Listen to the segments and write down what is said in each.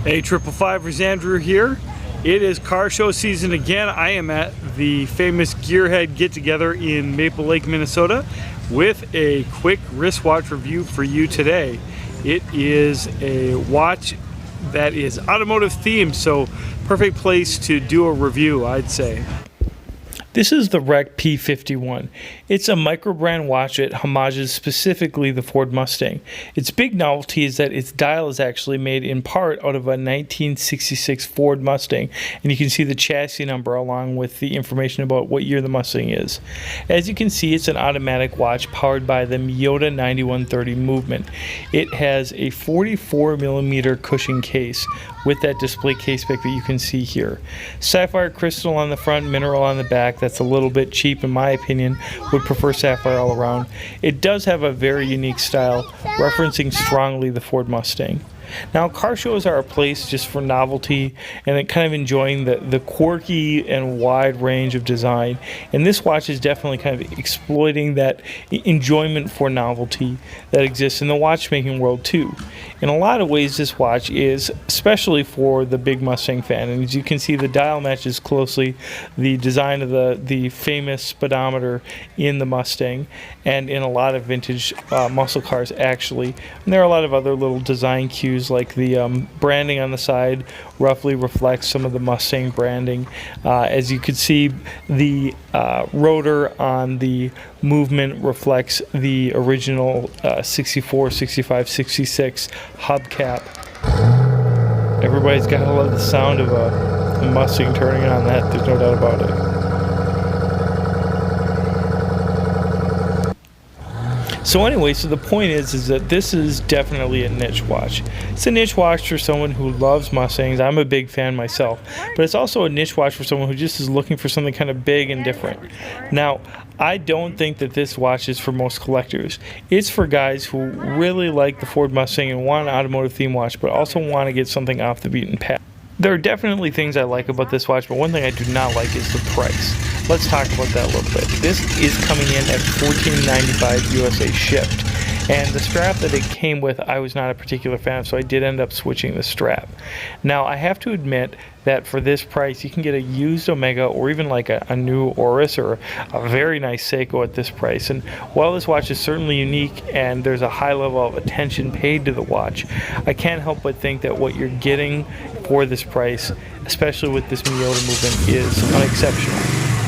Hey, 555ers, Andrew here. It is car show season again. I am at the famous Gearhead get-together in Maple Lake, Minnesota with a quick wristwatch review for you today. It is a watch that is automotive themed, so perfect place to do a review, I'd say. This is the REC P51. It's a micro-brand watch that homages specifically the Ford Mustang. Its big novelty is that its dial is actually made in part out of a 1966 Ford Mustang, and you can see the chassis number along with the information about what year the Mustang is. As you can see, it's an automatic watch powered by the Miyota 9130 movement. It has a 44mm cushion case with that display caseback that you can see here. Sapphire Crystal on the front, mineral on the back. That's a little bit cheap in my opinion. Would prefer sapphire all around. It does have a very unique style, referencing strongly the Ford Mustang. Now, car shows are a place just for novelty and kind of enjoying the quirky and wide range of design. And this watch is definitely kind of exploiting that enjoyment for novelty that exists in the watchmaking world too. In a lot of ways, this watch is especially for the big Mustang fan. And as you can see, the dial matches closely the design of the famous speedometer in the Mustang and in a lot of vintage muscle cars actually. And there are a lot of other little design cues, like the branding on the side roughly reflects some of the Mustang branding. As you can see, the rotor on the movement reflects the original 64, 65, 66 hubcap. Everybody's gotta love the sound of a Mustang turning on that, there's no doubt about it. So anyway, so the point is that this is definitely a niche watch. It's a niche watch for someone who loves Mustangs. I'm a big fan myself, but it's also a niche watch for someone who just is looking for something kind of big and different. Now, I don't think that this watch is for most collectors. It's for guys who really like the Ford Mustang and want an automotive theme watch, but also want to get something off the beaten path. There are definitely things I like about this watch, but one thing I do not like is the price. Let's talk about that a little bit. This is coming in at $14.95 USA shipped. And the strap that it came with, I was not a particular fan of, so I did end up switching the strap. Now, I have to admit that for this price, you can get a used Omega or even like a new Oris or a very nice Seiko at this price. And while this watch is certainly unique and there's a high level of attention paid to the watch, I can't help but think that what you're getting for this price, especially with this Miyota movement, is unexceptional.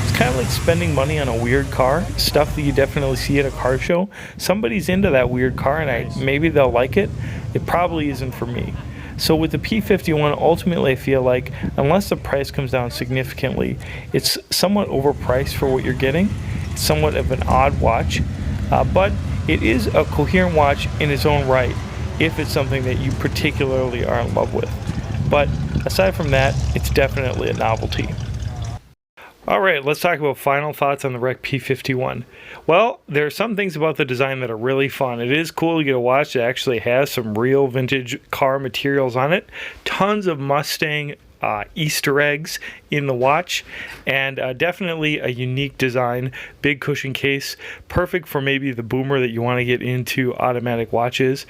It's kind of like spending money on a weird car, stuff that you definitely see at a car show. Somebody's into that weird car and maybe they'll like it. It probably isn't for me. So with the P51, ultimately I feel like unless the price comes down significantly, it's somewhat overpriced for what you're getting. It's somewhat of an odd watch, but it is a coherent watch in its own right if it's something that you particularly are in love with. But aside from that, it's definitely a novelty. Alright, let's talk about final thoughts on the REC P51. Well, there are some things about the design that are really fun. It is cool to get a watch that actually has some real vintage car materials on it. Tons of Mustang Easter eggs in the watch, and definitely a unique design. Big cushion case, perfect for maybe the boomer that you want to get into automatic watches.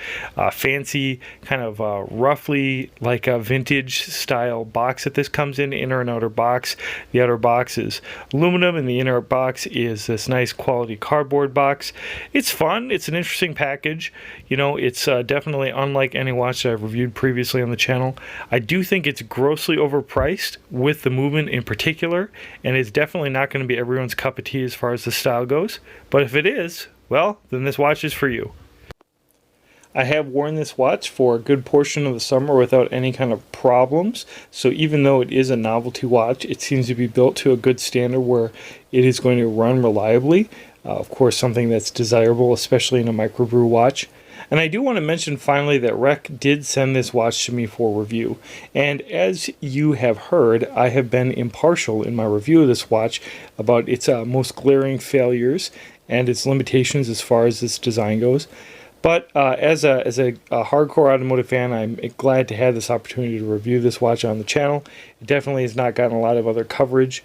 Fancy kind of roughly like a vintage style box that this comes in, inner and outer box. The outer box is aluminum and the inner box is this nice quality cardboard box. It's fun, it's an interesting package. You know, it's definitely unlike any watch that I've reviewed previously on the channel. I do think it's grossly overpriced with the movement in particular, and it's definitely not going to be everyone's cup of tea as far as the style goes, but if it is, well, then this watch is for you. I have worn this watch for a good portion of the summer without any kind of problems, so even though it is a novelty watch, it seems to be built to a good standard where it is going to run reliably. Of course, something that's desirable, especially in a microbrew watch. And I do want to mention finally that REC did send this watch to me for review. And as you have heard, I have been impartial in my review of this watch about its most glaring failures and its limitations as far as this design goes. But as a hardcore automotive fan, I'm glad to have this opportunity to review this watch on the channel. It definitely has not gotten a lot of other coverage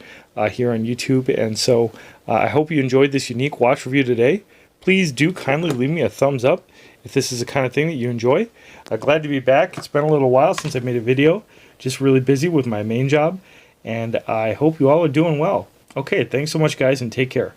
here on YouTube. And so I hope you enjoyed this unique watch review today. Please do kindly leave me a thumbs up if this is the kind of thing that you enjoy. Glad to be back. It's been a little while since I made a video. Just really busy with my main job. And I hope you all are doing well. Okay, thanks so much, guys, and take care.